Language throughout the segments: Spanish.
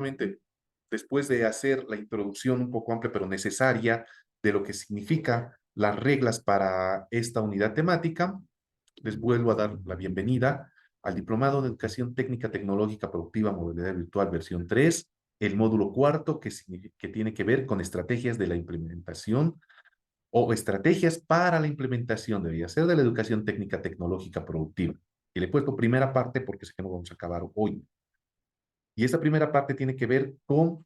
nuevamente, después de hacer la introducción un poco amplia pero necesaria de lo que significa las reglas para esta unidad temática, les vuelvo a dar la bienvenida al Diplomado de Educación Técnica Tecnológica Productiva Modalidad Virtual versión 3, el módulo cuarto que tiene que ver con estrategias de la implementación o estrategias para la implementación, debería ser, de la educación técnica tecnológica productiva. Y le he puesto primera parte porque sé que no vamos a acabar hoy. Y esta primera parte tiene que ver con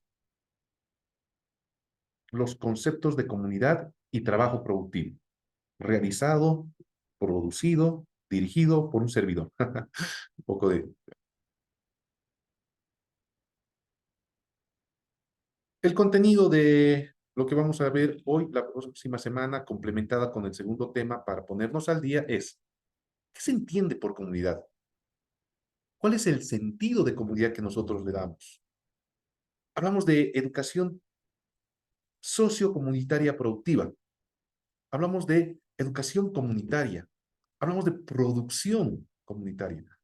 los conceptos de comunidad y trabajo productivo, realizado, producido, dirigido por un servidor. Un poco de... El contenido de lo que vamos a ver hoy, la próxima semana, complementada con el segundo tema para ponernos al día, es, ¿qué se entiende por comunidad? ¿Cuál es el sentido de comunidad que nosotros le damos? Hablamos de educación sociocomunitaria productiva. Hablamos de educación comunitaria. Hablamos de producción comunitaria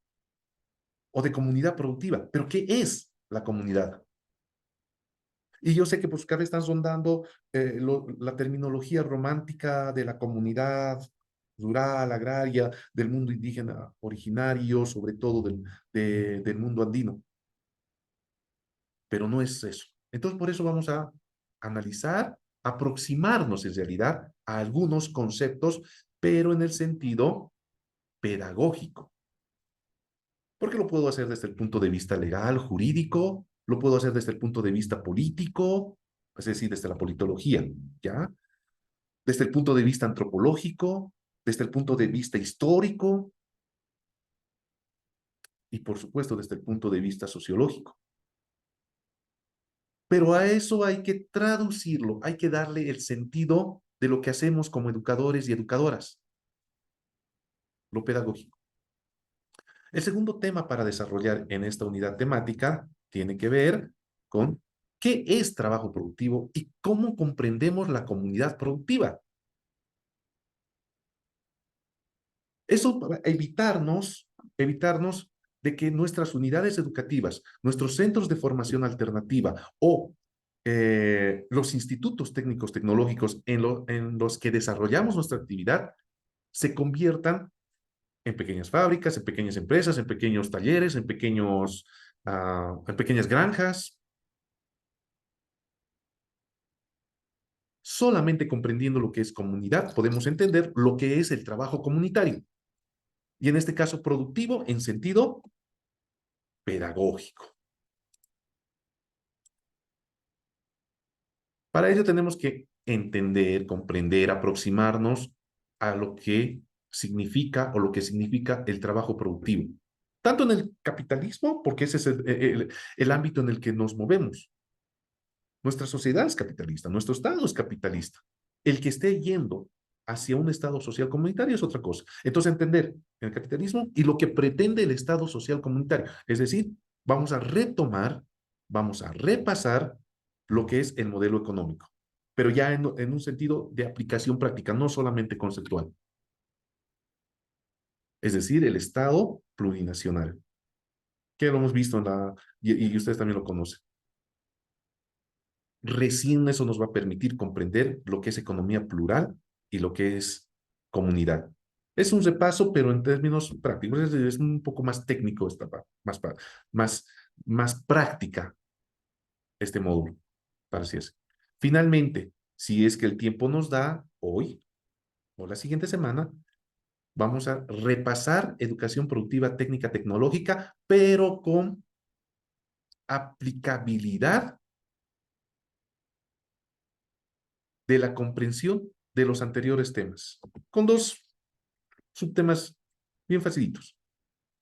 o de comunidad productiva. Pero ¿qué es la comunidad? Y yo sé que pues cada vez están sondando la terminología romántica de la comunidad rural, agraria, del mundo indígena originario, sobre todo del mundo andino. Pero no es eso. Entonces, por eso vamos a analizar, aproximarnos en realidad a algunos conceptos, pero en el sentido pedagógico. Porque lo puedo hacer desde el punto de vista legal, jurídico, lo puedo hacer desde el punto de vista político, es decir, desde la politología, ¿ya? Desde el punto de vista antropológico, desde el punto de vista histórico y, por supuesto, desde el punto de vista sociológico. Pero a eso hay que traducirlo, hay que darle el sentido de lo que hacemos como educadores y educadoras, lo pedagógico. El segundo tema para desarrollar en esta unidad temática tiene que ver con qué es trabajo productivo y cómo comprendemos la comunidad productiva. Eso para evitarnos de que nuestras unidades educativas, nuestros centros de formación alternativa o los institutos técnicos tecnológicos en los que desarrollamos nuestra actividad se conviertan en pequeñas fábricas, en pequeñas empresas, en pequeños talleres, en pequeñas granjas. Solamente comprendiendo lo que es comunidad podemos entender lo que es el trabajo comunitario. Y en este caso productivo en sentido pedagógico. Para ello tenemos que entender, comprender, aproximarnos a lo que significa o lo que significa el trabajo productivo. Tanto en el capitalismo, porque ese es el ámbito en el que nos movemos. Nuestra sociedad es capitalista, nuestro Estado es capitalista. El que esté yendo hacia un Estado social comunitario es otra cosa. Entonces, entender el capitalismo y lo que pretende el Estado social comunitario. Es decir, vamos a retomar, vamos a repasar lo que es el modelo económico, pero ya en un sentido de aplicación práctica, no solamente conceptual. Es decir, el Estado plurinacional, que lo hemos visto y ustedes también lo conocen. Recién eso nos va a permitir comprender lo que es economía plural y lo que es comunidad. Es un repaso, pero en términos prácticos, es un poco más técnico, más, más práctica este módulo, para así es. Finalmente, si es que el tiempo nos da, hoy o la siguiente semana, vamos a repasar educación productiva técnica tecnológica, pero con aplicabilidad de la comprensión de los anteriores temas, con dos subtemas bien facilitos.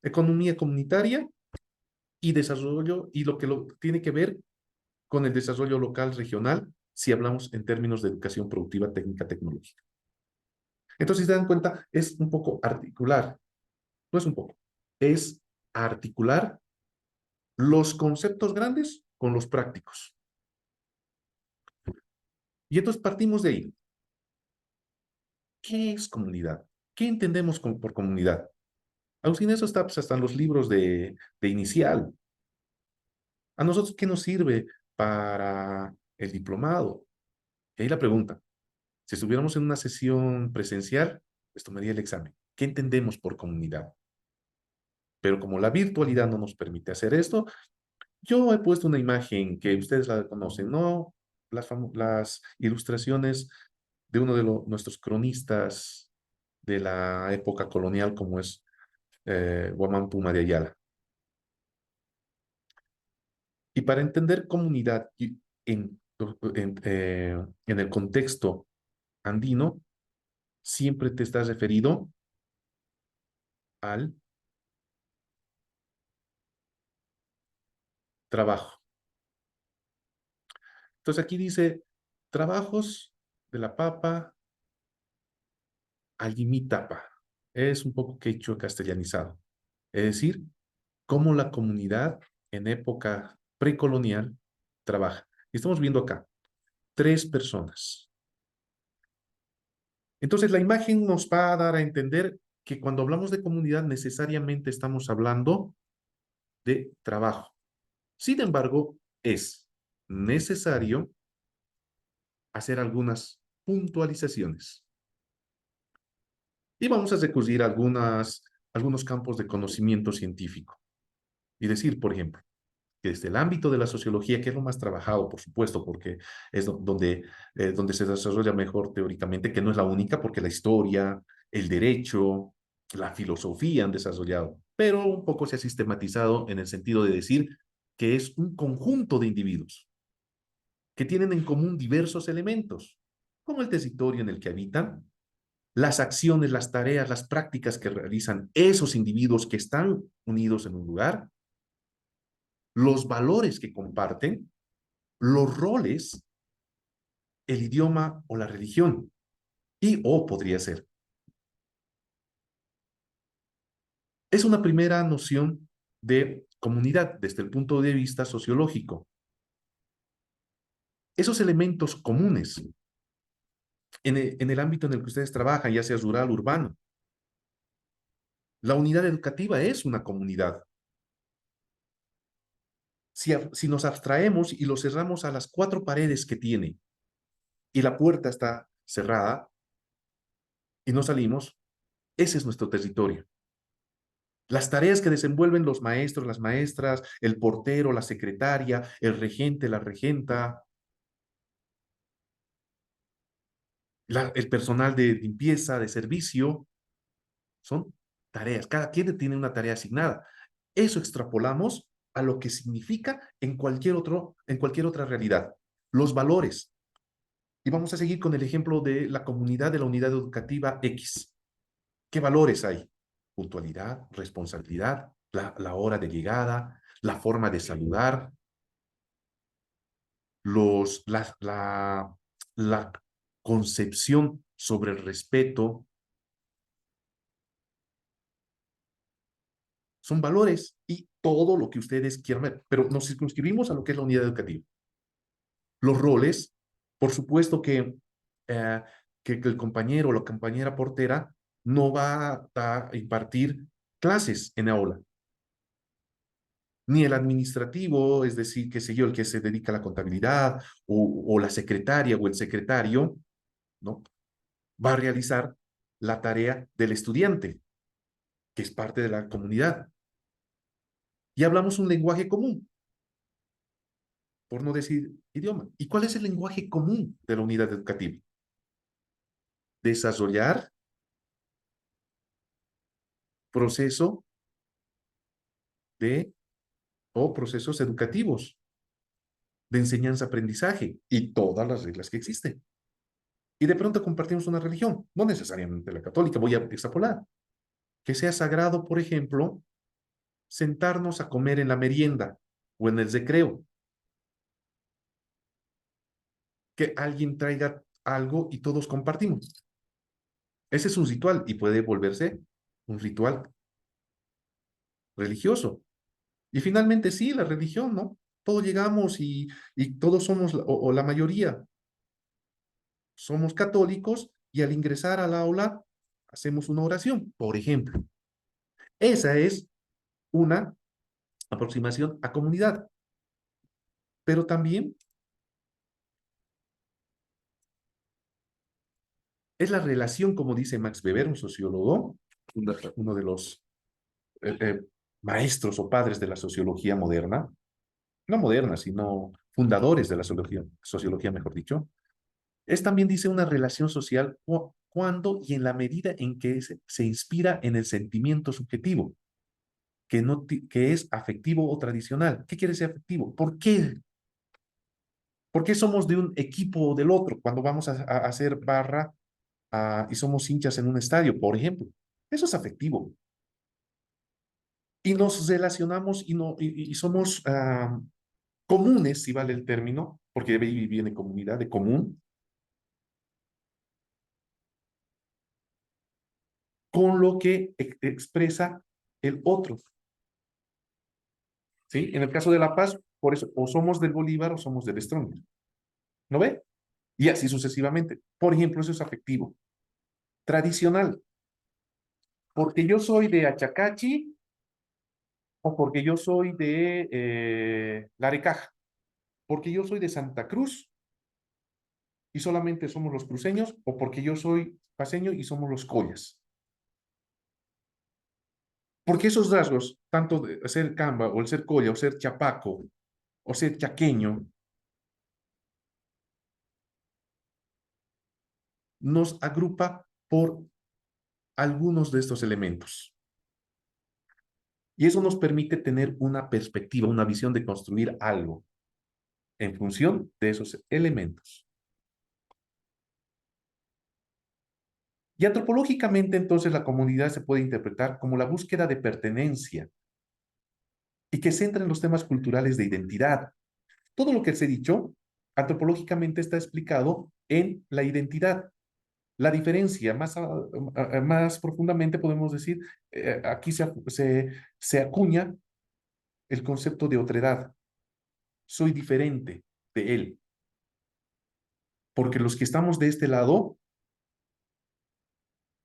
Economía comunitaria y desarrollo, y lo que tiene que ver con el desarrollo local, regional, si hablamos en términos de educación productiva, técnica, tecnológica. Entonces, si se dan cuenta, es un poco articular, no es un poco, es articular los conceptos grandes con los prácticos. Y entonces partimos de ahí. ¿Qué es comunidad? ¿Qué entendemos por comunidad? Aún sin eso está pues, hasta en los libros de inicial. ¿A nosotros qué nos sirve para el diplomado? Y ahí la pregunta, si estuviéramos en una sesión presencial, pues tomaría el examen. ¿Qué entendemos por comunidad? Pero como la virtualidad no nos permite hacer esto, yo he puesto una imagen que ustedes la conocen, ¿no? Las ilustraciones de uno de nuestros cronistas de la época colonial, como es Guamán Puma de Ayala. Y para entender comunidad en el contexto andino, siempre te estás referido al trabajo. Entonces aquí dice, trabajos de la papa, Allimitapa. Es un poco quechua castellanizado. Es decir, cómo la comunidad en época precolonial trabaja. Y estamos viendo acá, 3 personas. Entonces, la imagen nos va a dar a entender que cuando hablamos de comunidad, necesariamente estamos hablando de trabajo. Sin embargo, es necesario hacer algunas puntualizaciones. Y vamos a recurrir a algunos campos de conocimiento científico. Y decir, por ejemplo, que desde el ámbito de la sociología, que es lo más trabajado, por supuesto, porque es donde se desarrolla mejor teóricamente, que no es la única, porque la historia, el derecho, la filosofía han desarrollado, pero un poco se ha sistematizado en el sentido de decir que es un conjunto de individuos que tienen en común diversos elementos, como el territorio en el que habitan, las acciones, las tareas, las prácticas que realizan esos individuos que están unidos en un lugar, los valores que comparten, los roles, el idioma o la religión. Y o podría ser. Es una primera noción de comunidad desde el punto de vista sociológico. Esos elementos comunes en el ámbito en el que ustedes trabajan, ya sea rural, urbano, la unidad educativa es una comunidad. Si nos abstraemos y lo cerramos a las 4 paredes que tiene y la puerta está cerrada y no salimos, ese es nuestro territorio. Las tareas que desenvuelven los maestros, las maestras, el portero, la secretaria, el regente, la regenta, el personal de limpieza, de servicio, son tareas. Cada quien tiene una tarea asignada. Eso extrapolamos a lo que significa en cualquier otra realidad. Los valores. Y vamos a seguir con el ejemplo de la comunidad de la unidad educativa X. ¿Qué valores hay? Puntualidad, responsabilidad, la hora de llegada, la forma de saludar, los, la concepción sobre el respeto, son valores y todo lo que ustedes quieran ver, pero nos circunscribimos a lo que es la unidad educativa. Los roles, por supuesto eh, que el compañero o la compañera portera no va a impartir clases en aula, ni el administrativo, es decir, qué sé yo, el que se dedica a la contabilidad o la secretaria o el secretario, ¿no? Va a realizar la tarea del estudiante, que es parte de la comunidad. Y hablamos un lenguaje común, por no decir idioma. ¿Y cuál es el lenguaje común de la unidad educativa? Desarrollar proceso de o procesos educativos de enseñanza-aprendizaje y todas las reglas que existen. Y de pronto compartimos una religión, no necesariamente la católica, voy a extrapolar. Que sea sagrado, por ejemplo, sentarnos a comer en la merienda o en el recreo. Que alguien traiga algo y todos compartimos. Ese es un ritual y puede volverse un ritual religioso. Y finalmente sí, la religión, ¿no? Todos llegamos y todos somos, o la mayoría, somos católicos y al ingresar al aula hacemos una oración, por ejemplo. Esa es una aproximación a comunidad. pero también es la relación, como dice Max Weber, un sociólogo, uno de los eh, eh, maestros o padres de la sociología moderna, no moderna, sino fundadores de la sociología, mejor dicho, es también, dice, una relación social cuando y en la medida en que se inspira en el sentimiento subjetivo, que, no, que es afectivo o tradicional. ¿Qué quiere decir afectivo? ¿Por qué? ¿Por qué somos de un equipo o del otro cuando vamos a hacer barra y somos hinchas en un estadio, por ejemplo? Eso es afectivo. Y nos relacionamos y, no, y somos comunes, si vale el término, porque de ahí viene comunidad, de común, con lo que expresa el otro. ¿Sí? En el caso de La Paz, por eso, o somos del Bolívar o somos del Stronger. ¿No ve? Y así sucesivamente. Por ejemplo, eso es afectivo. Tradicional, porque yo soy de Achacachi o porque yo soy de Larecaja, porque yo soy de Santa Cruz y solamente somos los cruceños, o porque yo soy paseño y somos los collas. Porque esos rasgos, tanto de ser camba o el ser colla o ser chapaco o ser chaqueño, nos agrupa por algunos de estos elementos. Y eso nos permite tener una perspectiva, una visión de construir algo en función de esos elementos. Y antropológicamente, entonces, la comunidad se puede interpretar como la búsqueda de pertenencia y que centra en los temas culturales de identidad. Todo lo que se ha dicho, antropológicamente está explicado en la identidad. La diferencia, más profundamente podemos decir, aquí se acuña el concepto de otredad. Soy diferente de él, porque los que estamos de este lado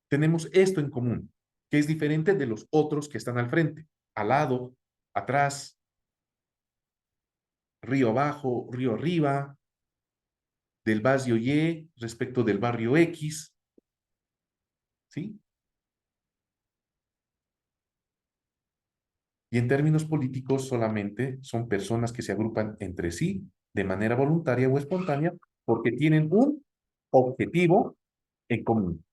tenemos esto en común, que es diferente de los otros que están al frente, al lado, atrás, río abajo, río arriba, del barrio Y respecto del barrio X, ¿sí? Y en términos políticos solamente son personas que se agrupan entre sí de manera voluntaria o espontánea porque tienen un objetivo en común.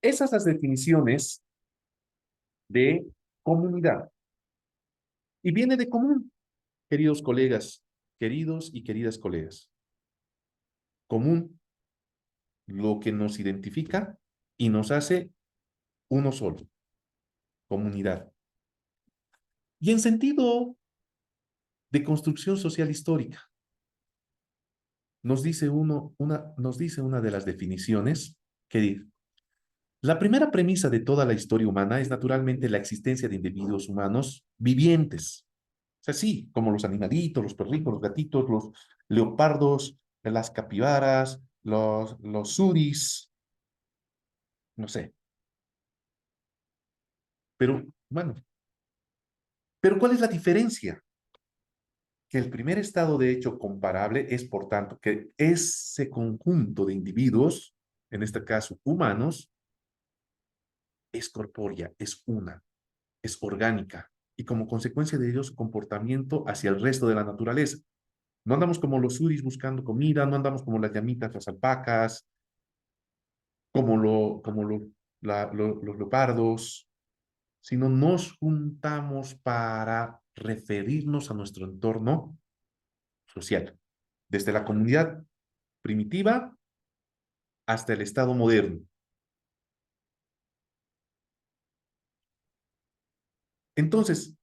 Esas son las definiciones de comunidad. Y viene de común, queridos colegas, queridos y queridas colegas. Común, lo que nos identifica y nos hace uno solo, comunidad. Y en sentido de construcción social histórica, nos dice una de las definiciones que dice, la primera premisa de toda la historia humana es naturalmente la existencia de individuos humanos vivientes. O sea, sí, como los animalitos, los perritos, los gatitos, los leopardos, las capibaras, los suris, no sé. Pero, bueno, pero ¿cuál es la diferencia? Que el primer estado de hecho comparable es, por tanto, que ese conjunto de individuos, en este caso humanos, es corpórea, es una, es orgánica, y como consecuencia de ello su comportamiento hacia el resto de la naturaleza. No andamos como los suris buscando comida, no andamos como las llamitas, las alpacas, como los leopardos, sino nos juntamos para referirnos a nuestro entorno social, desde la comunidad primitiva hasta el estado moderno. Entonces,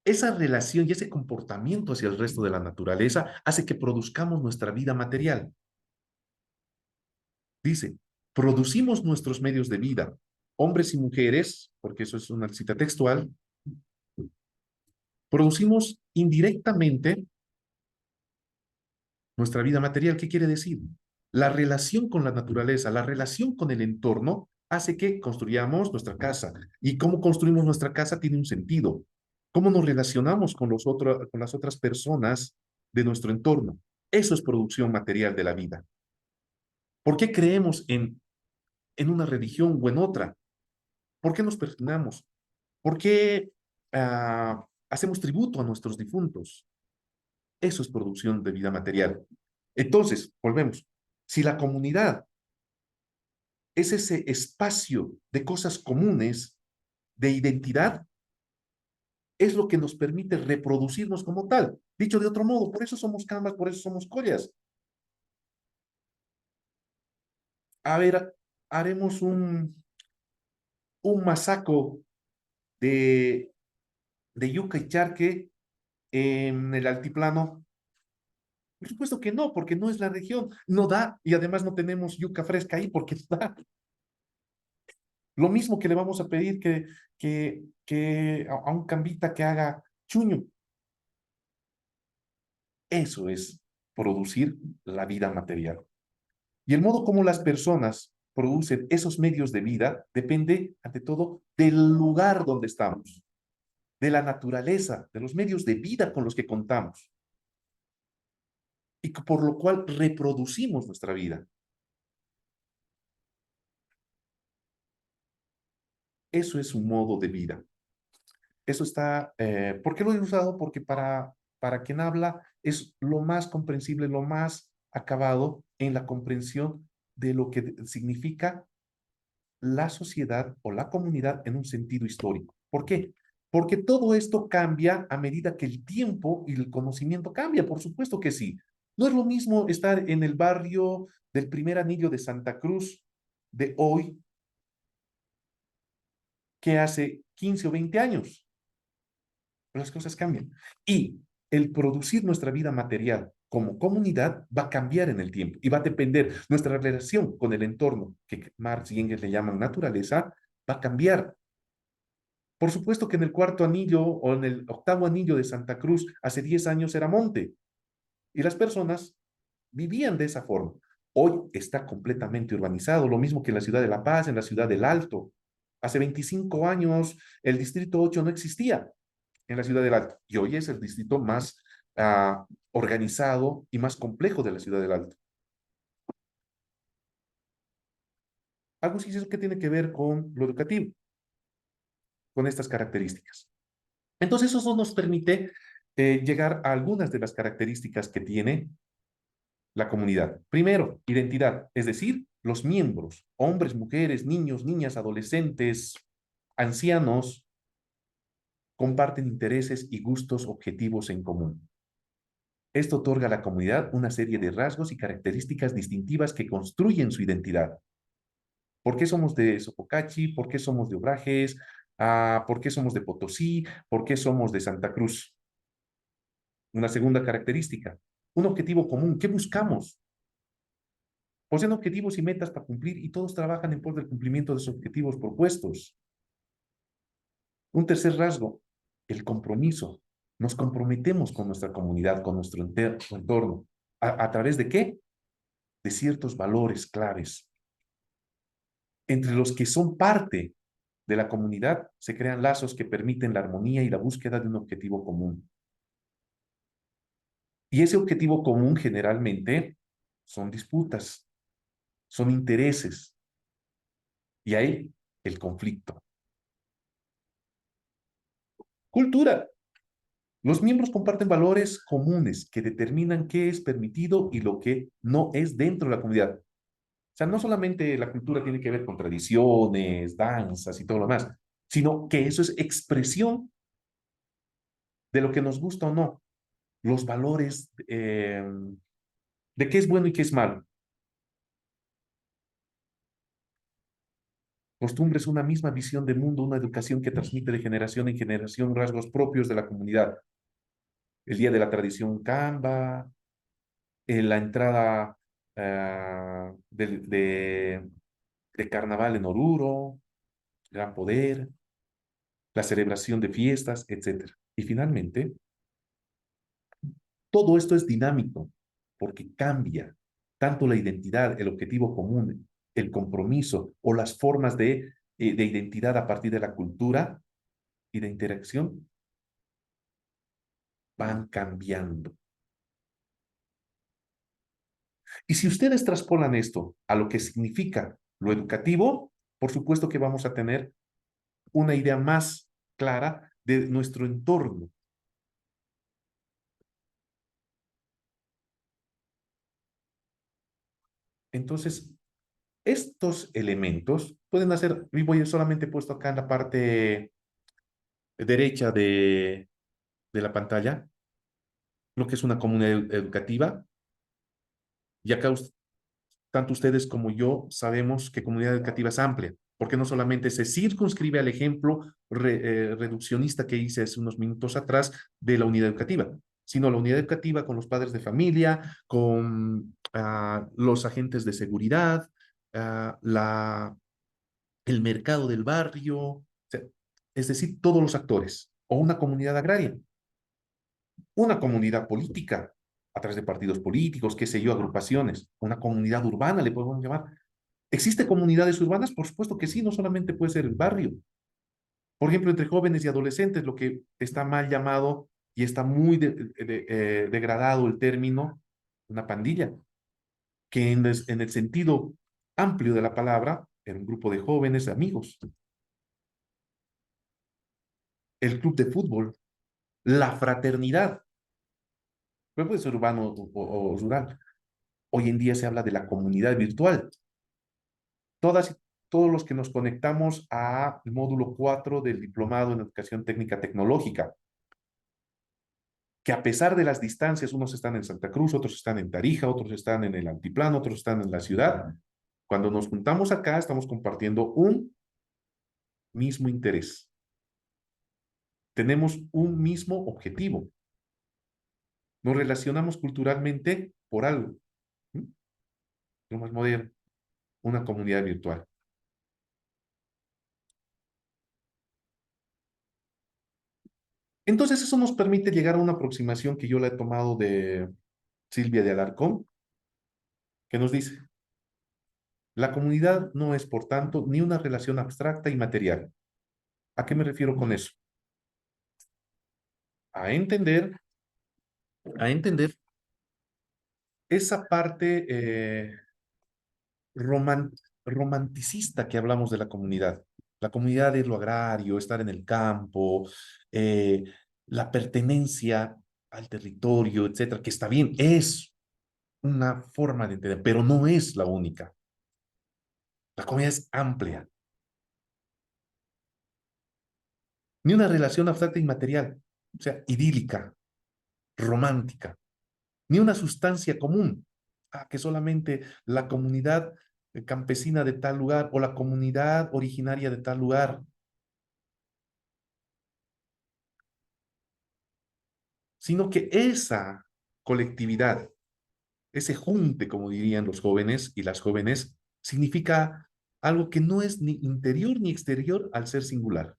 esa relación y ese comportamiento hacia el resto de la naturaleza hace que produzcamos nuestra vida material. Dice, producimos nuestros medios de vida, hombres y mujeres, porque eso es una cita textual, producimos indirectamente nuestra vida material. ¿Qué quiere decir? La relación con la naturaleza, la relación con el entorno hace que construyamos nuestra casa. Y cómo construimos nuestra casa tiene un sentido. cómo nos relacionamos con con las otras personas de nuestro entorno. Eso es producción material de la vida. ¿Por qué creemos en una religión o en otra? ¿Por qué nos perdonamos? ¿Por qué hacemos tributo a nuestros difuntos? Eso es producción de vida material. Entonces, volvemos. Si la comunidad es ese espacio de cosas comunes, de identidad, es lo que nos permite reproducirnos como tal. Dicho de otro modo, por eso somos camas, por eso somos collas. A ver, haremos un masaco de, de yuca y charque en el altiplano. Por supuesto que no, porque no es la región, no da, y además no tenemos yuca fresca ahí porque no da. Lo mismo que le vamos a pedir que a un cambita que haga chuño. Eso es producir la vida material. Y el modo como las personas producen esos medios de vida depende, ante todo, del lugar donde estamos, de la naturaleza, de los medios de vida con los que contamos, y por lo cual reproducimos nuestra vida. Eso es un modo de vida. Eso está, ¿por qué lo he usado? Porque para quien habla es lo más comprensible, lo más acabado en la comprensión de lo que significa la sociedad o la comunidad en un sentido histórico. ¿Por qué? Porque todo esto cambia a medida que el tiempo y el conocimiento cambia, por supuesto que sí. No es lo mismo estar en el barrio del primer anillo de Santa Cruz de hoy que hace 15 o 20 años. Las cosas cambian. Y el producir nuestra vida material como comunidad va a cambiar en el tiempo y va a depender nuestra relación con el entorno, que Marx y Engels le llaman naturaleza, va a cambiar. Por supuesto que en el cuarto anillo o en el octavo anillo de Santa Cruz hace 10 años era monte y las personas vivían de esa forma. Hoy está completamente urbanizado, lo mismo que en la ciudad de La Paz, en la ciudad del Alto. Hace 25 años el distrito 8 no existía en la ciudad del Alto y hoy es el distrito más organizado y más complejo de la ciudad del Alto. Algo sí es que tiene que ver con lo educativo, con estas características. Entonces eso nos permite llegar a algunas de las características que tiene la comunidad. Primero, identidad, es decir, los miembros, hombres, mujeres, niños, niñas, adolescentes, ancianos, comparten intereses y gustos objetivos en común. Esto otorga a la comunidad una serie de rasgos y características distintivas que construyen su identidad. ¿Por qué somos de Sopocachi? ¿Por qué somos de Obrajes? ¿Por qué somos de Potosí? ¿Por qué somos de Santa Cruz? Una segunda característica, un objetivo común. ¿Qué buscamos? Poseen objetivos y metas para cumplir y todos trabajan en pos del cumplimiento de sus objetivos propuestos. Un tercer rasgo, el compromiso. Nos comprometemos con nuestra comunidad, con nuestro entorno. ¿A través de qué? De ciertos valores claves. Entre los que son parte de la comunidad se crean lazos que permiten la armonía y la búsqueda de un objetivo común. Y ese objetivo común generalmente son disputas, son intereses, y ahí el conflicto. Cultura. Los miembros comparten valores comunes que determinan qué es permitido y lo que no es dentro de la comunidad. O sea, no solamente la cultura tiene que ver con tradiciones, danzas y todo lo demás, sino que eso es expresión de lo que nos gusta o no, los valores de qué es bueno y qué es malo. Costumbres, una misma visión de mundo, una educación que transmite de generación en generación rasgos propios de la comunidad. El día de la tradición Canva, la entrada de carnaval en Oruro, Gran Poder, la celebración de fiestas, etcétera. Y finalmente, todo esto es dinámico porque cambia tanto la identidad, el objetivo común, el compromiso o las formas de identidad a partir de la cultura y de interacción van cambiando. Y si ustedes traspolan esto a lo que significa lo educativo, por supuesto que vamos a tener una idea más clara de nuestro entorno. Entonces, estos elementos pueden hacer, y voy solamente puesto acá en la parte derecha de la pantalla, lo que es una comunidad educativa, y acá tanto ustedes como yo sabemos que comunidad educativa es amplia, porque no solamente se circunscribe al ejemplo reduccionista que hice hace unos minutos atrás de la unidad educativa, sino la unidad educativa con los padres de familia, con los agentes de seguridad, el mercado del barrio, o sea, es decir, todos los actores, o una comunidad agraria, una comunidad política, a través de partidos políticos, qué sé yo, agrupaciones, una comunidad urbana, le podemos llamar. ¿Existe comunidades urbanas? Por supuesto que sí, no solamente puede ser el barrio. Por ejemplo, entre jóvenes y adolescentes, lo que está mal llamado y está muy degradado el término, una pandilla, que en el sentido amplio de la palabra, era un grupo de jóvenes amigos. El club de fútbol, la fraternidad, puede ser urbano o rural. Hoy en día se habla de la comunidad virtual. Todas, todos los que nos conectamos al módulo 4 del Diplomado en Educación Técnica Tecnológica, que a pesar de las distancias, unos están en Santa Cruz, otros están en Tarija, otros están en el altiplano, otros están en la ciudad. Cuando nos juntamos acá, estamos compartiendo un mismo interés. Tenemos un mismo objetivo. Nos relacionamos culturalmente por algo. ¿Mm? Lo más moderno, una comunidad virtual. Entonces, eso nos permite llegar a una aproximación que yo la he tomado de Silvia de Alarcón, que nos dice, la comunidad no es, por tanto, ni una relación abstracta y material. ¿A qué me refiero con eso? A entender, a entender esa parte roman- romanticista que hablamos de la comunidad. La comunidad es lo agrario, estar en el campo, eh, la pertenencia al territorio, etcétera, que está bien, es una forma de entender, pero no es la única. La comunidad es amplia, ni una relación abstracta y material, o sea, idílica, romántica, ni una sustancia común, que solamente la comunidad campesina de tal lugar o la comunidad originaria de tal lugar, sino que esa colectividad, ese junte, como dirían los jóvenes y las jóvenes, significa algo que no es ni interior ni exterior al ser singular.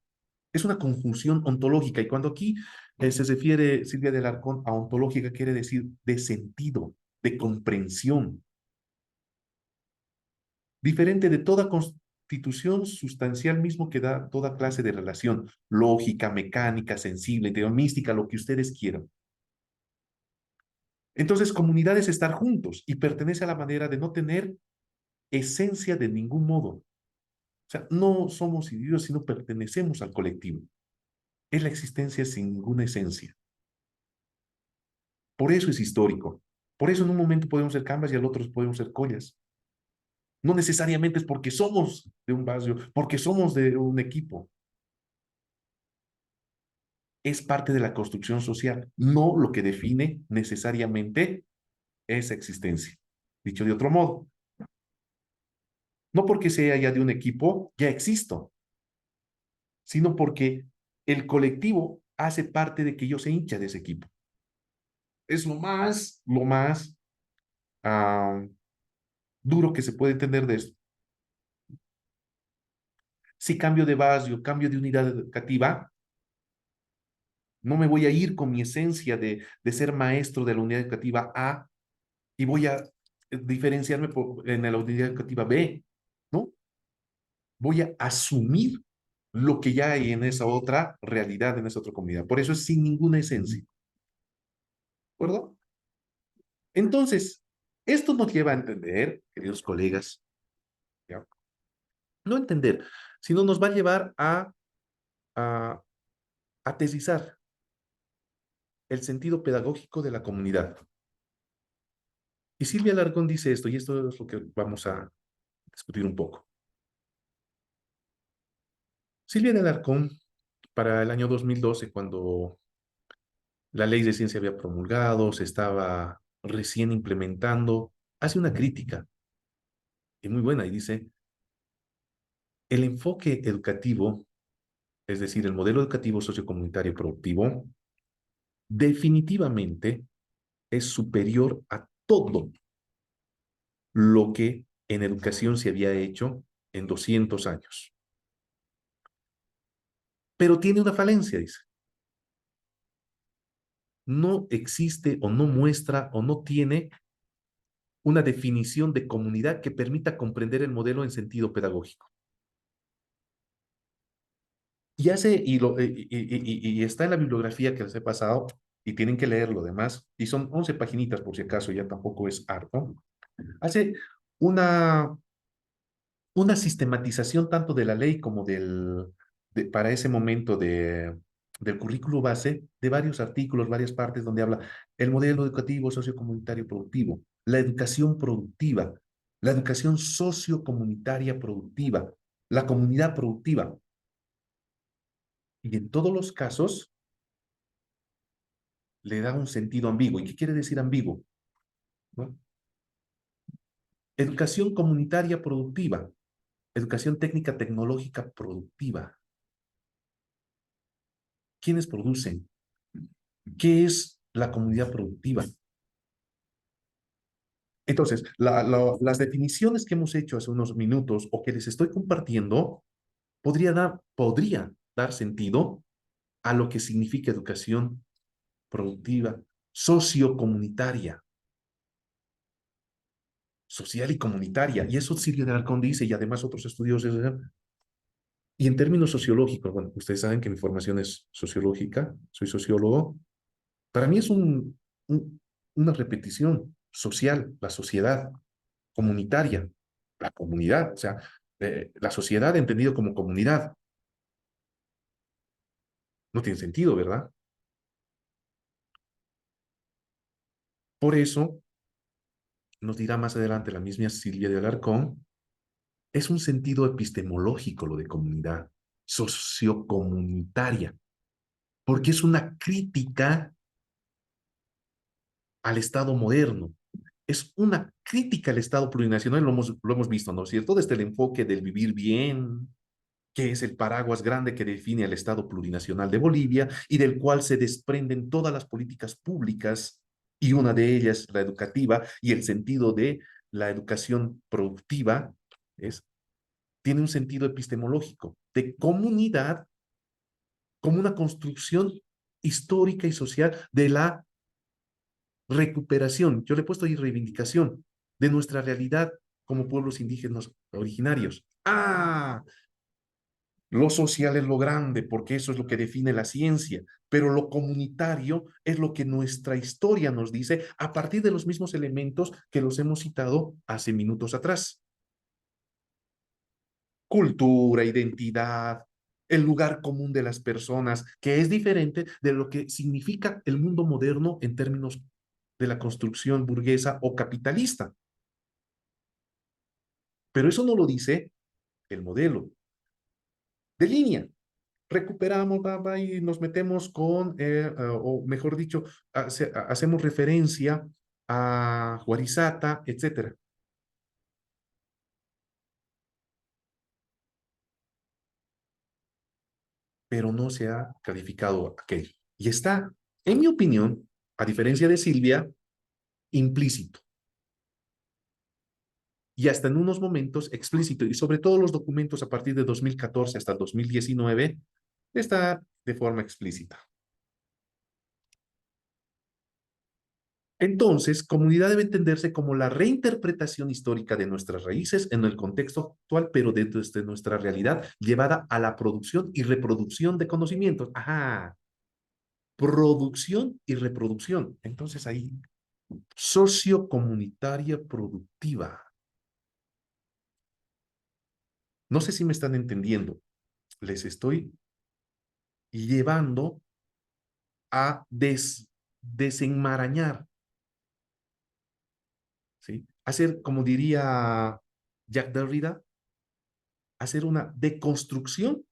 Es una conjunción ontológica y cuando aquí se refiere Silvia del Arcón a ontológica, quiere decir de sentido, de comprensión, diferente de toda constitución sustancial mismo que da toda clase de relación, lógica, mecánica, sensible, mística, lo que ustedes quieran. Entonces, comunidad es estar juntos y pertenece a la manera de no tener esencia de ningún modo. O sea, no somos individuos, sino pertenecemos al colectivo. Es la existencia sin ninguna esencia. Por eso es histórico. Por eso en un momento podemos ser Canvas y al otro podemos ser Collas. No necesariamente es porque somos de un barrio, porque somos de un equipo. Es parte de la construcción social, no lo que define necesariamente esa existencia. Dicho de otro modo, no porque sea ya de un equipo, ya existo, sino porque el colectivo hace parte de que yo sea hincha de ese equipo. Es lo más uh, duro que se puede entender de esto. Si cambio de barrio, cambio de unidad educativa, no me voy a ir con mi esencia de ser maestro de la unidad educativa A y voy a diferenciarme en la unidad educativa B, ¿no? Voy a asumir lo que ya hay en esa otra realidad, en esa otra comunidad. Por eso es sin ninguna esencia. ¿De acuerdo? Entonces, esto nos lleva a entender, queridos colegas, ¿ya? No entender, sino nos va a llevar a, a tesizar el sentido pedagógico de la comunidad. Y Silvia Alarcón dice esto, y esto es lo que vamos a discutir un poco. Silvia de Alarcón, para el año 2012, cuando la ley de ciencia había promulgado, se estaba recién implementando, hace una crítica, y muy buena, y dice, el enfoque educativo, es decir, el modelo educativo sociocomunitario productivo, definitivamente es superior a todo lo que en educación se había hecho en 200 años. Pero tiene una falencia, dice. No existe o no muestra o no tiene una definición de comunidad que permita comprender el modelo en sentido pedagógico. Y hace, y está en la bibliografía que les he pasado, y tienen que leerlo además, y son 11 paginitas por si acaso, ya tampoco es harto. Hace una, una sistematización tanto de la ley como para ese momento del currículo base, de varios artículos, varias partes donde habla el modelo educativo sociocomunitario productivo, la educación productiva, la educación sociocomunitaria productiva, la comunidad productiva. Y en todos los casos le da un sentido ambiguo. ¿Y qué quiere decir ambiguo? ¿No? Educación comunitaria productiva, educación técnica tecnológica productiva. ¿Quiénes producen? ¿Qué es la comunidad productiva? Entonces, las definiciones que hemos hecho hace unos minutos o que les estoy compartiendo podría dar sentido a lo que significa educación productiva, sociocomunitaria, social y comunitaria. Y eso Silvia de Alarcón dice, y además otros estudios. Y en términos sociológicos, bueno, ustedes saben que mi formación es sociológica, soy sociólogo. Para mí es una repetición social, la sociedad comunitaria, la comunidad, o sea, la sociedad entendido como comunidad. No tiene sentido, ¿verdad? Por eso, nos dirá más adelante la misma Silvia de Alarcón, es un sentido epistemológico lo de comunidad, sociocomunitaria, porque es una crítica al Estado moderno, es una crítica al Estado plurinacional, lo hemos visto, ¿no es cierto? Desde el enfoque del vivir bien, que es el paraguas grande que define al Estado plurinacional de Bolivia y del cual se desprenden todas las políticas públicas, y una de ellas la educativa, y el sentido de la educación productiva tiene un sentido epistemológico de comunidad como una construcción histórica y social de la recuperación, yo le he puesto ahí reivindicación, de nuestra realidad como pueblos indígenas originarios. Lo social es lo grande, porque eso es lo que define la ciencia, pero lo comunitario es lo que nuestra historia nos dice a partir de los mismos elementos que los hemos citado hace minutos atrás. Cultura, identidad, el lugar común de las personas, que es diferente de lo que significa el mundo moderno en términos de la construcción burguesa o capitalista. Pero eso no lo dice el modelo de línea. Recuperamos, y nos metemos o mejor dicho, hacemos referencia a Juarizata, etcétera, pero no se ha clarificado aquello. Y está, en mi opinión, a diferencia de Silvia, implícito y hasta en unos momentos explícito, y sobre todo los documentos a partir de 2014 hasta 2019, está de forma explícita. Entonces, comunidad debe entenderse como la reinterpretación histórica de nuestras raíces en el contexto actual, pero desde nuestra realidad llevada a la producción y reproducción de conocimientos. Ajá. producción y reproducción. Entonces ahí, sociocomunitaria productiva. No sé si me están entendiendo. Les estoy llevando a desenmarañar, ¿sí? Hacer, como diría Jacques Derrida, hacer una deconstrucción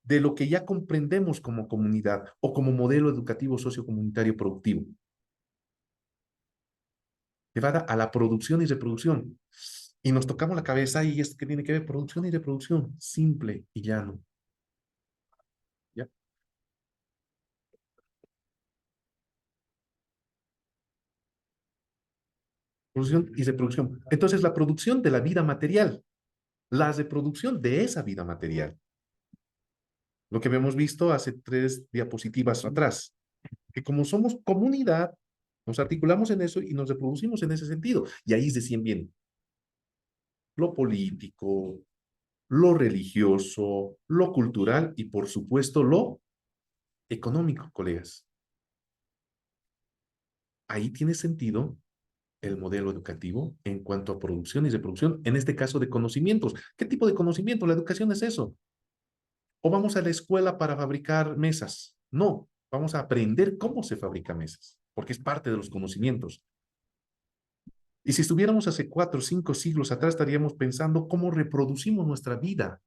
de lo que ya comprendemos como comunidad o como modelo educativo sociocomunitario productivo, llevada a la producción y reproducción. Y nos tocamos la cabeza y es que tiene que ver producción y reproducción, simple y llano. ¿Ya? Producción y reproducción. Entonces, la producción de la vida material, la reproducción de esa vida material. Lo que habíamos visto hace 3 diapositivas atrás, que como somos comunidad, nos articulamos en eso y nos reproducimos en ese sentido. Y ahí recién viene lo político, lo religioso, lo cultural y por supuesto lo económico, colegas. Ahí tiene sentido el modelo educativo en cuanto a producción y reproducción, en este caso de conocimientos. ¿Qué tipo de conocimiento? La educación es eso. ¿O vamos a la escuela para fabricar mesas? No, vamos a aprender cómo se fabrican mesas, porque es parte de los conocimientos. Y si estuviéramos hace 4 o 5 siglos atrás, estaríamos pensando cómo reproducimos nuestra vida.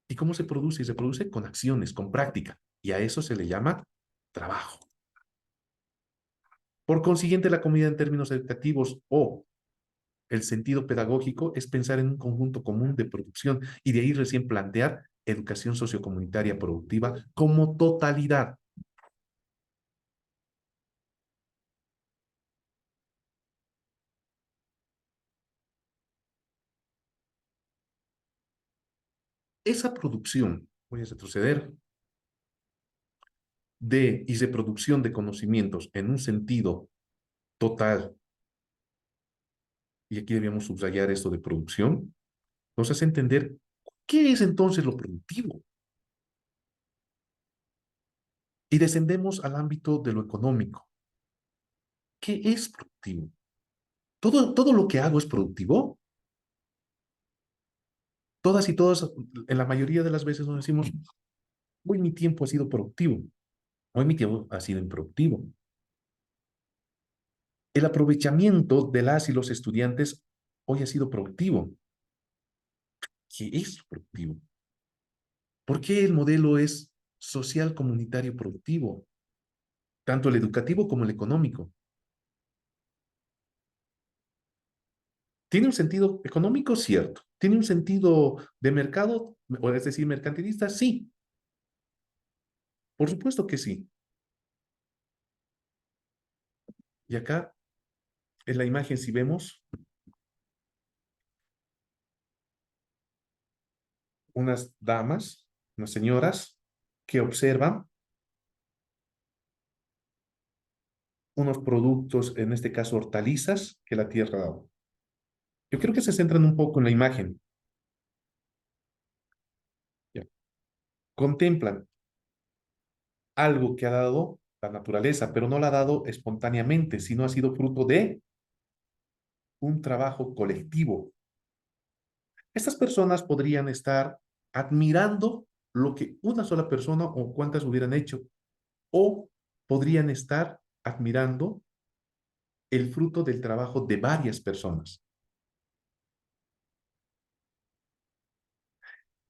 ¿Y cómo se produce? Y se produce con acciones, con práctica. Y a eso se le llama trabajo. Por consiguiente, la comunidad en términos educativos o el sentido pedagógico es pensar en un conjunto común de producción y de ahí recién plantear educación sociocomunitaria productiva como totalidad. Esa producción, voy a retroceder, de y reproducción de conocimientos en un sentido total, y aquí debíamos subrayar esto de producción, nos hace entender qué es entonces lo productivo. Y descendemos al ámbito de lo económico. ¿Qué es productivo? Todo lo que hago es productivo. Todas y todas, en la mayoría de las veces nos decimos, hoy mi tiempo ha sido productivo, hoy mi tiempo ha sido improductivo. El aprovechamiento de las y los estudiantes hoy ha sido productivo. ¿Qué es productivo? ¿Por qué el modelo es social comunitario productivo? Tanto el educativo como el económico. ¿Tiene un sentido económico? Cierto. ¿Tiene un sentido de mercado, o es decir, mercantilista? Sí, por supuesto que sí. Y acá en la imagen, si vemos unas damas, unas señoras, que observan unos productos, en este caso hortalizas, que la tierra ha dado. Yo creo que se centran un poco en la imagen. ¿Ya? Contemplan algo que ha dado la naturaleza, pero no la ha dado espontáneamente, sino ha sido fruto de un trabajo colectivo. Estas personas podrían estar admirando lo que una sola persona o cuantas hubieran hecho, o podrían estar admirando el fruto del trabajo de varias personas.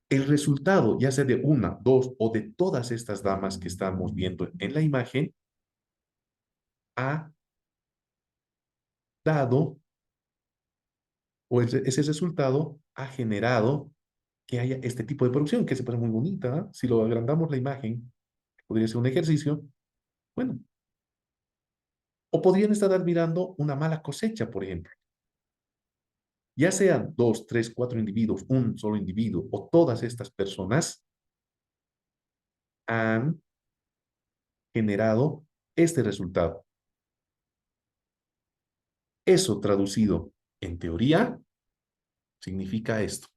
El resultado, ya sea de una, dos o de todas estas damas que estamos viendo en la imagen, ha dado, o ese resultado ha generado que haya este tipo de producción, que se parece muy bonita. ¿Eh? Si lo agrandamos la imagen, podría ser un ejercicio. Bueno, o podrían estar admirando una mala cosecha, por ejemplo. Ya sean 2, 3, 4 individuos, un solo individuo o todas estas personas han generado este resultado. Eso traducido en teoría significa esto.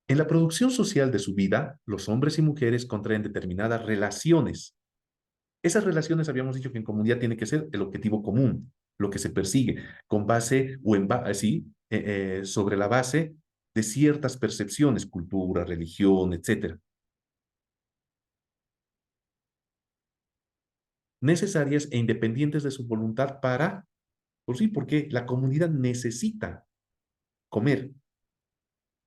En la producción social de su vida, los hombres y mujeres contraen determinadas relaciones. Esas relaciones habíamos dicho que en comunidad tiene que ser el objetivo común, lo que se persigue, con base o en así, sobre la base de ciertas percepciones, cultura, religión, etcétera, necesarias e independientes de su voluntad para, por sí, porque la comunidad necesita comer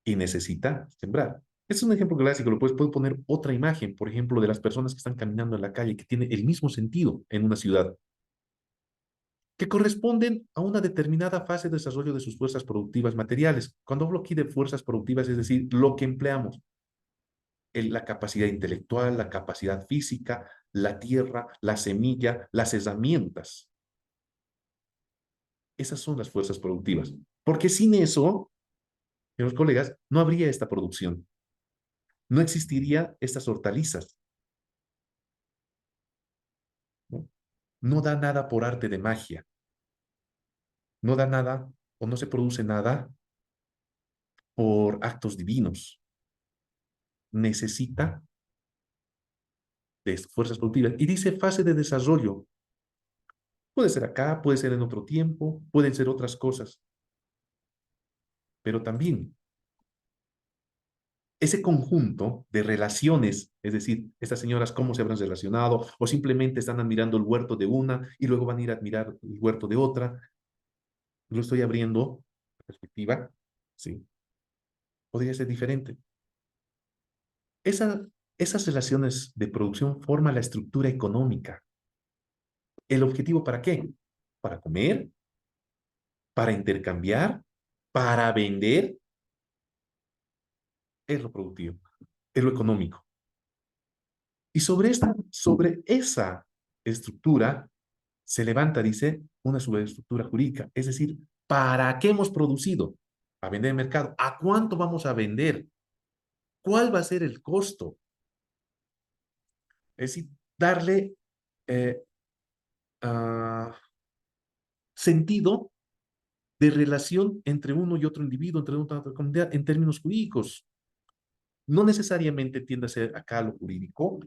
y necesita sembrar. Este es un ejemplo clásico, lo puedo poner otra imagen, por ejemplo, de las personas que están caminando en la calle, que tiene el mismo sentido en una ciudad, que corresponden a una determinada fase de desarrollo de sus fuerzas productivas materiales. Cuando hablo aquí de fuerzas productivas, es decir, lo que empleamos, la capacidad intelectual, la capacidad física, la tierra, la semilla, las herramientas. Esas son las fuerzas productivas. Porque sin eso, los colegas, no habría esta producción. No existiría estas hortalizas. ¿No? No da nada por arte de magia. No da nada o no se produce nada por actos divinos. Necesita de fuerzas productivas. Y dice fase de desarrollo. Puede ser acá, puede ser en otro tiempo, pueden ser otras cosas. Pero también ese conjunto de relaciones, es decir, estas señoras cómo se habrán relacionado, o simplemente están admirando el huerto de una y luego van a ir a admirar el huerto de otra. Lo estoy abriendo la perspectiva, sí, podría ser diferente. Esa, esas relaciones de producción forman la estructura económica. ¿El objetivo para qué? Para comer, para intercambiar, para vender, es lo productivo, es lo económico. Y sobre esa estructura se levanta, dice, una subestructura jurídica. Es decir, ¿para qué hemos producido? A vender en mercado. ¿A cuánto vamos a vender? ¿Cuál va a ser el costo? Es decir, darle eh, uh, sentido de relación entre uno y otro individuo, entre una y otra comunidad, en términos jurídicos. No necesariamente tiende a ser acá lo jurídico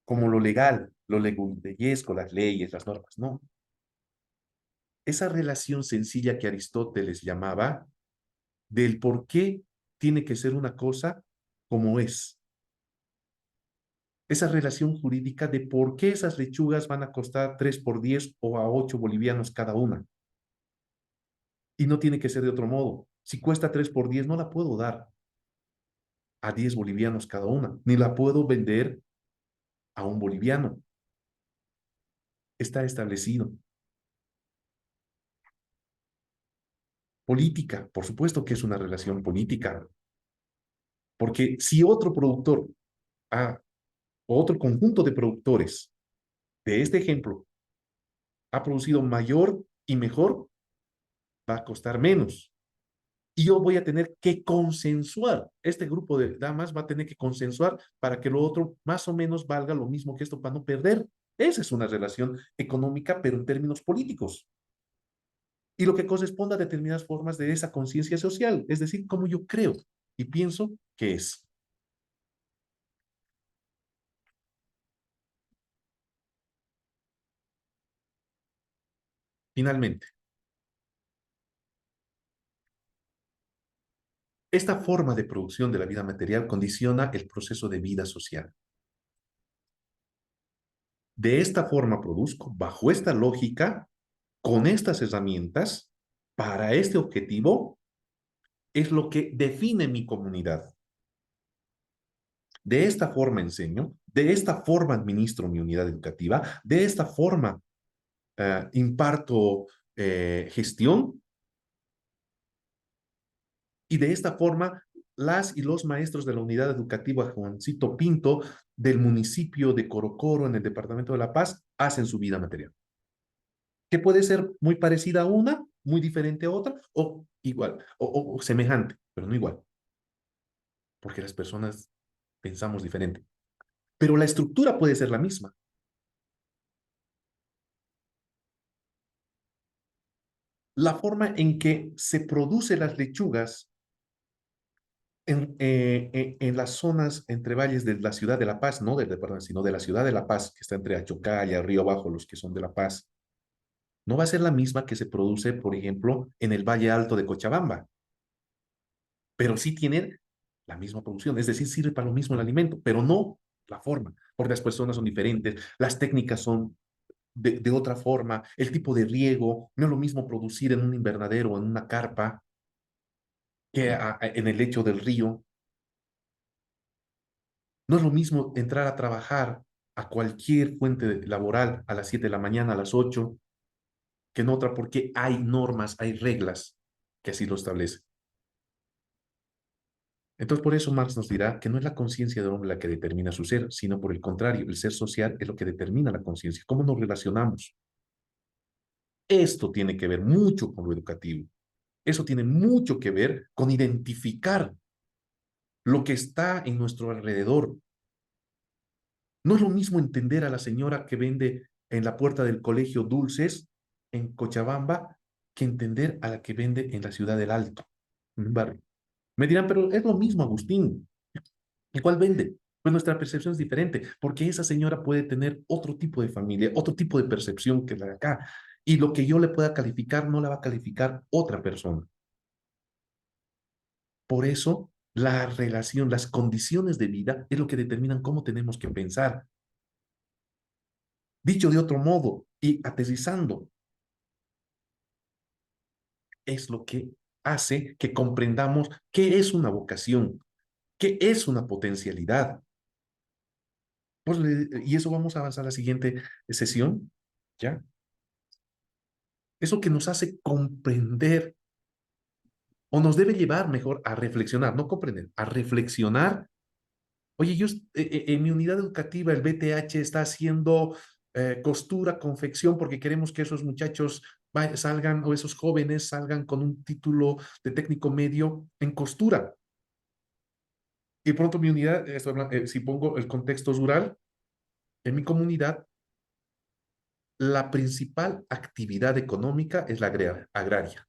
como lo legal, lo leguleyesco, las leyes, las normas, no. Esa relación sencilla que Aristóteles llamaba del por qué tiene que ser una cosa como es. Esa relación jurídica de por qué esas lechugas van a costar 3 por 10 o a 8 bolivianos cada una. Y no tiene que ser de otro modo. Si cuesta 3 por 10, no la puedo dar a 10 bolivianos cada una, ni la puedo vender a un boliviano. Está establecido. Política, por supuesto que es una relación política, porque si otro productor ah, o otro conjunto de productores de este ejemplo ha producido mayor y mejor, va a costar menos. Y yo voy a tener que consensuar. Este grupo de damas va a tener que consensuar para que lo otro más o menos valga lo mismo que esto para no perder. Esa es una relación económica, pero en términos políticos. Y lo que corresponde a determinadas formas de esa conciencia social, es decir, como yo creo y pienso que es. Finalmente, esta forma de producción de la vida material condiciona el proceso de vida social. De esta forma produzco, bajo esta lógica, con estas herramientas, para este objetivo, es lo que define mi comunidad. De esta forma enseño, de esta forma administro mi unidad educativa, de esta forma imparto gestión y de esta forma las y los maestros de la unidad educativa Juancito Pinto del municipio de Corocoro en el departamento de La Paz hacen su vida material. Que puede ser muy parecida a una, muy diferente a otra, o igual, o semejante, pero no igual, porque las personas pensamos diferente. Pero la estructura puede ser la misma. La forma en que se producen las lechugas en las zonas entre valles de la ciudad de La Paz, no perdón, sino de la ciudad de La Paz, que está entre Achocalla, Río Abajo, los que son de La Paz, no va a ser la misma que se produce, por ejemplo, en el Valle Alto de Cochabamba, pero sí tiene la misma producción, es decir, sirve para lo mismo el alimento, pero no la forma, porque las personas son diferentes, las técnicas son de otra forma, el tipo de riego, no es lo mismo producir en un invernadero o en una carpa que en el lecho del río. No es lo mismo entrar a trabajar a cualquier fuente laboral a las 7 de la mañana, a las 8, que en otra, porque hay normas, hay reglas que así lo establecen. Entonces, por eso Marx nos dirá que no es la conciencia del hombre la que determina su ser, sino por el contrario, el ser social es lo que determina la conciencia. ¿Cómo nos relacionamos? Esto tiene que ver mucho con lo educativo. Eso tiene mucho que ver con identificar lo que está en nuestro alrededor. No es lo mismo entender a la señora que vende en la puerta del colegio dulces en Cochabamba que entender a la que vende en la ciudad del Alto, en un barrio. Me dirán, pero es lo mismo, Agustín. ¿Y cuál vende? Pues nuestra percepción es diferente, porque esa señora puede tener otro tipo de familia, otro tipo de percepción que la de acá. Y lo que yo le pueda calificar no la va a calificar otra persona. Por eso, la relación, las condiciones de vida es lo que determinan cómo tenemos que pensar. Dicho de otro modo y aterrizando, es lo que hace que comprendamos qué es una vocación, qué es una potencialidad. Pues, y eso vamos a avanzar a la siguiente sesión, ¿ya? Eso que nos hace comprender o nos debe llevar mejor a reflexionar, no comprender, a reflexionar. Oye, en mi unidad educativa, el BTH está haciendo costura, confección, porque queremos que esos muchachos salgan o esos jóvenes salgan con un título de técnico medio en costura. Y pronto mi unidad, si pongo el contexto rural, en mi comunidad, la principal actividad económica es la agraria.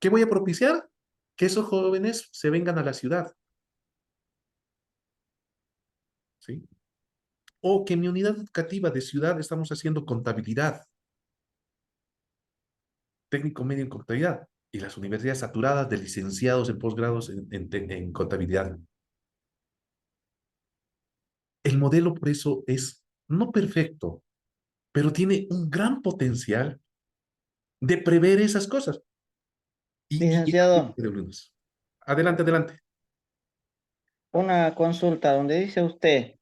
¿Qué voy a propiciar? Que esos jóvenes se vengan a la ciudad, ¿sí? O que en mi unidad educativa de ciudad estamos haciendo contabilidad, técnico medio en contabilidad, y las universidades saturadas de licenciados en posgrados en contabilidad. El modelo por eso es no perfecto, pero tiene un gran potencial de prever esas cosas. Y Licenciado, de lunes. Adelante, adelante. una consulta donde dice usted,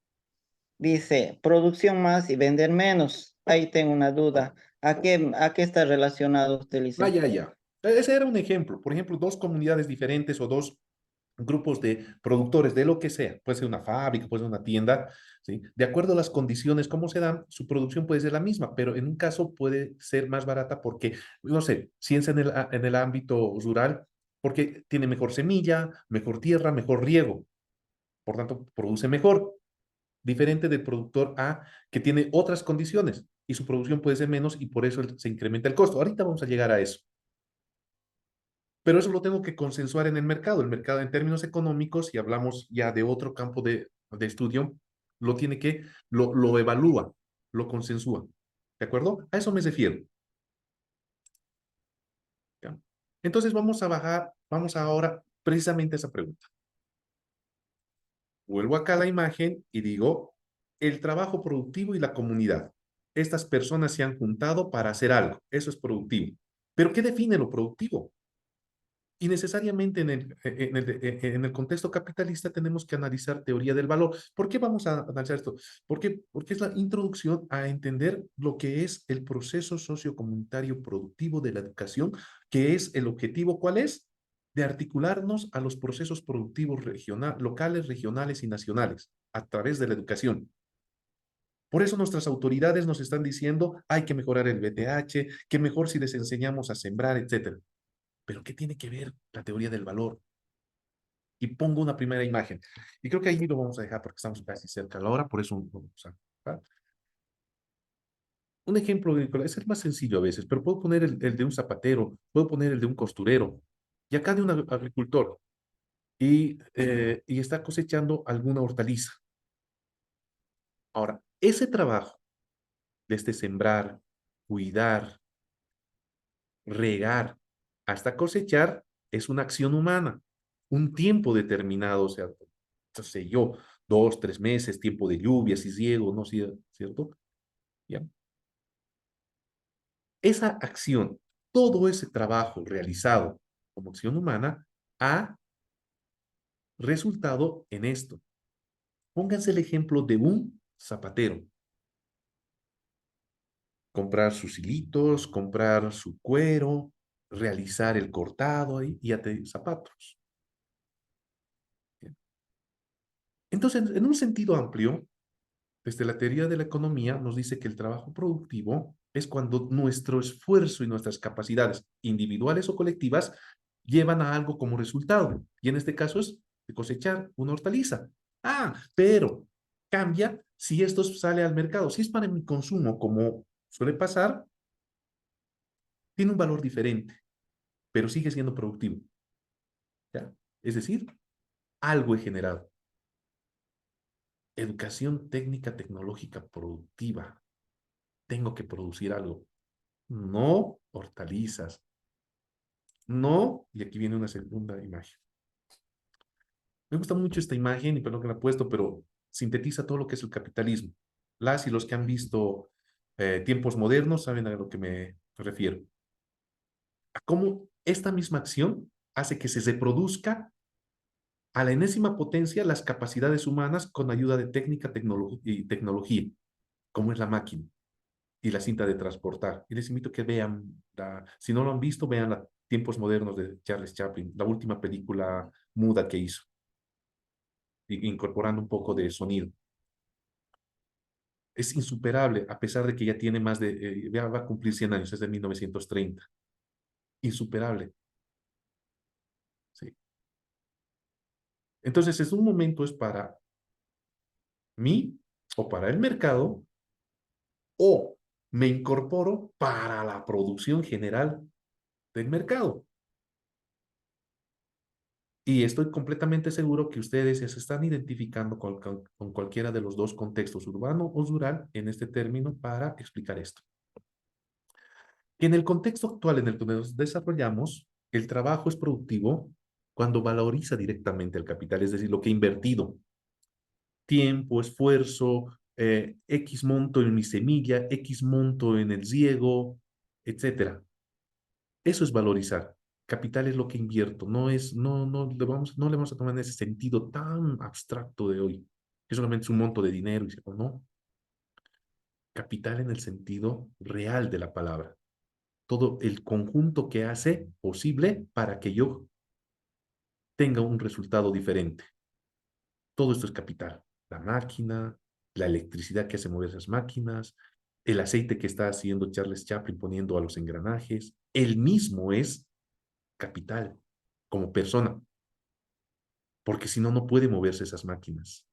dice producción más y vender menos. Ahí tengo una duda. ¿A qué está relacionado usted, Ah, licenciado? ya, ya. Ese era un ejemplo. Por ejemplo, dos comunidades diferentes o dos grupos de productores de lo que sea. Puede ser una fábrica, puede ser una tienda, ¿sí? De acuerdo a las condiciones, cómo se dan, su producción puede ser la misma, pero en un caso puede ser más barata porque, no sé, ciencia en el ámbito rural, porque tiene mejor semilla, mejor tierra, mejor riego. Por tanto, produce mejor, diferente del productor A que tiene otras condiciones y su producción puede ser menos y por eso se incrementa el costo. Ahorita vamos a llegar a eso. Pero eso lo tengo que consensuar en el mercado. El mercado en términos económicos, si hablamos ya de otro campo de estudio, lo evalúa, lo consensúa. ¿De acuerdo? A eso me refiero. ¿Ya? Entonces vamos ahora precisamente a esa pregunta. Vuelvo acá a la imagen y digo, el trabajo productivo y la comunidad. Estas personas se han juntado para hacer algo. Eso es productivo. Pero ¿qué define lo productivo? Y necesariamente en el contexto capitalista tenemos que analizar teoría del valor. ¿Por qué vamos a analizar esto? Porque es la introducción a entender lo que es el proceso sociocomunitario productivo de la educación, que es el objetivo, ¿cuál es? De articularnos a los procesos productivos locales, regionales y nacionales a través de la educación. Por eso nuestras autoridades nos están diciendo, hay que mejorar el BTH, que mejor si les enseñamos a sembrar, etcétera. Pero ¿qué tiene que ver la teoría del valor? Y pongo una primera imagen. Y creo que ahí lo vamos a dejar porque estamos casi cerca a la hora, por eso vamos a... ¿va? Un ejemplo, Nicolás, es el más sencillo a veces, pero puedo poner el de un zapatero, puedo poner el de un costurero. Y acá de un agricultor y está cosechando alguna hortaliza. Ahora, ese trabajo de este sembrar, cuidar, regar, hasta cosechar, es una acción humana, un tiempo determinado, o sea, no sé yo, 2, 3 meses, tiempo de lluvia, si ciego, no, ¿cierto? ¿Ya? Esa acción, todo ese trabajo realizado como acción humana, ha resultado en esto. Pónganse el ejemplo de un zapatero. Comprar sus hilitos, comprar su cuero, realizar el cortado y hacer zapatos. Entonces, en un sentido amplio, desde la teoría de la economía nos dice que el trabajo productivo es cuando nuestro esfuerzo y nuestras capacidades individuales o colectivas llevan a algo como resultado. Y en este caso es de cosechar una hortaliza. Ah, pero cambia si esto sale al mercado. Si es para mi consumo, como suele pasar, tiene un valor diferente, pero sigue siendo productivo. ¿Ya? Es decir, algo he generado. Educación técnica tecnológica productiva. Tengo que producir algo. No hortalizas. No, y aquí viene una segunda imagen. Me gusta mucho esta imagen, y perdón que la he puesto, pero sintetiza todo lo que es el capitalismo. Las y los que han visto tiempos modernos saben a lo que me refiero. A cómo esta misma acción hace que se reproduzca a la enésima potencia las capacidades humanas con ayuda de técnica y tecnología, como es la máquina y la cinta de transportar. Y les invito a que vean, si no lo han visto, vean Tiempos Modernos de Charles Chaplin, la última película muda que hizo, incorporando un poco de sonido. Es insuperable, a pesar de que ya tiene más de, ya va a cumplir 100 años, es de 1930. Insuperable, ¿sí? Entonces, es un momento, es para mí o para el mercado, o me incorporo para la producción general del mercado. Y estoy completamente seguro que ustedes ya se están identificando con cualquiera de los dos contextos, urbano o rural, en este término para explicar esto. En el contexto actual en el que nos desarrollamos, el trabajo es productivo cuando valoriza directamente el capital, es decir, lo que he invertido, tiempo, esfuerzo, X monto en mi semilla, X monto en el riego, etcétera. Eso es valorizar. Capital es lo que invierto, no le vamos a tomar en ese sentido tan abstracto de hoy, que solamente es un monto de dinero, y no. Capital en el sentido real de la palabra. Todo el conjunto que hace posible para que yo tenga un resultado diferente. Todo esto es capital. La máquina, la electricidad que hace mover esas máquinas, el aceite que está haciendo Charles Chaplin poniendo a los engranajes, él mismo es capital como persona, porque si no, no puede moverse esas máquinas.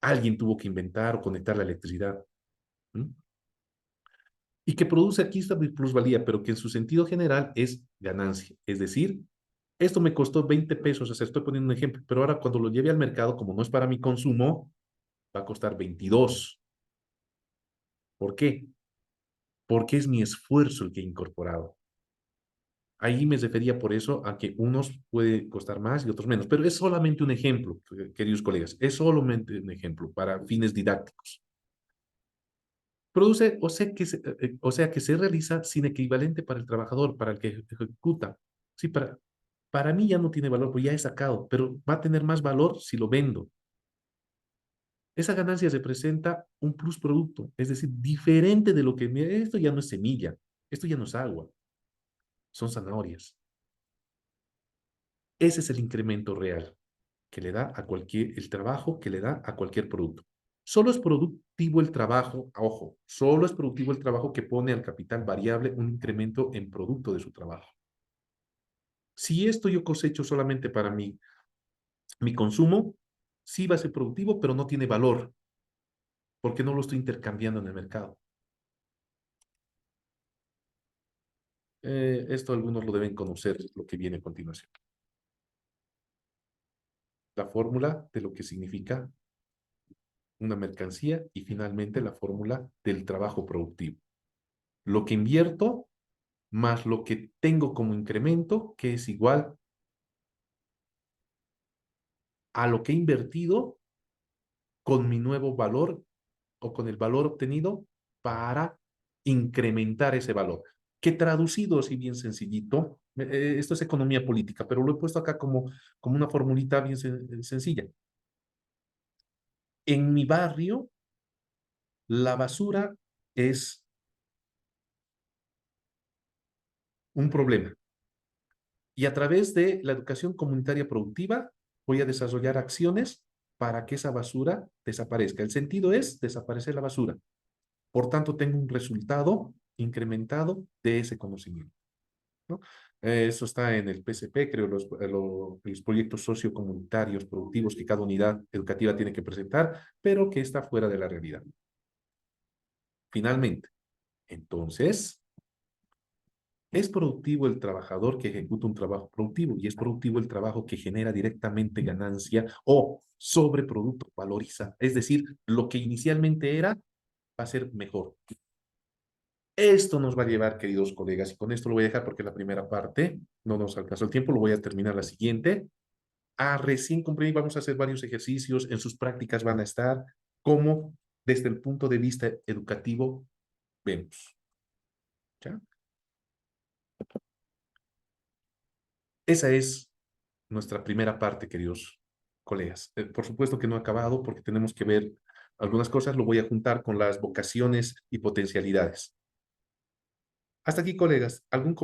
Alguien tuvo que inventar o conectar la electricidad. ¿Mm? Y que produce aquí esta plusvalía, pero que en su sentido general es ganancia. Es decir, esto me costó 20 pesos, o sea, estoy poniendo un ejemplo, pero ahora cuando lo lleve al mercado, como no es para mi consumo, va a costar 22. ¿Por qué? Porque es mi esfuerzo el que he incorporado. Ahí me refería por eso a que unos puede costar más y otros menos, pero es solamente un ejemplo, queridos colegas, es solamente un ejemplo para fines didácticos. Produce, o sea que se realiza sin equivalente para el trabajador, para el que ejecuta. Sí, para mí ya no tiene valor, pues ya he sacado, pero va a tener más valor si lo vendo. Esa ganancia representa un plus producto, es decir, diferente de lo que, esto ya no es semilla, esto ya no es agua, son zanahorias. Ese es el incremento real que le da a el trabajo que le da a cualquier producto. Solo es productivo el trabajo, ojo, solo es productivo el trabajo que pone al capital variable un incremento en producto de su trabajo. Si esto yo cosecho solamente para mi consumo, sí va a ser productivo, pero no tiene valor, porque no lo estoy intercambiando en el mercado. Esto algunos lo deben conocer, lo que viene a continuación. La fórmula de lo que significa una mercancía y finalmente la fórmula del trabajo productivo. Lo que invierto más lo que tengo como incremento, que es igual a lo que he invertido con mi nuevo valor o con el valor obtenido para incrementar ese valor. Que traducido, así bien sencillito, esto es economía política, pero lo he puesto acá como una formulita bien sencilla. En mi barrio, la basura es un problema. Y a través de la educación comunitaria productiva, voy a desarrollar acciones para que esa basura desaparezca. El sentido es desaparecer la basura. Por tanto, tengo un resultado incrementado de ese conocimiento, ¿no? Eso está en el PCP, creo, los proyectos sociocomunitarios productivos que cada unidad educativa tiene que presentar, pero que está fuera de la realidad. Finalmente, entonces, es productivo el trabajador que ejecuta un trabajo productivo y es productivo el trabajo que genera directamente ganancia o sobreproducto, valoriza. Es decir, lo que inicialmente era va a ser mejor. Esto nos va a llevar, queridos colegas, y con esto lo voy a dejar porque la primera parte no nos alcanzó el tiempo, lo voy a terminar la siguiente. A recién cumplir, vamos a hacer varios ejercicios, en sus prácticas van a estar, como desde el punto de vista educativo vemos. ¿Ya? Esa es nuestra primera parte, queridos colegas. Por supuesto que no ha acabado porque tenemos que ver algunas cosas, lo voy a juntar con las vocaciones y potencialidades. Hasta aquí, colegas. ¿Algún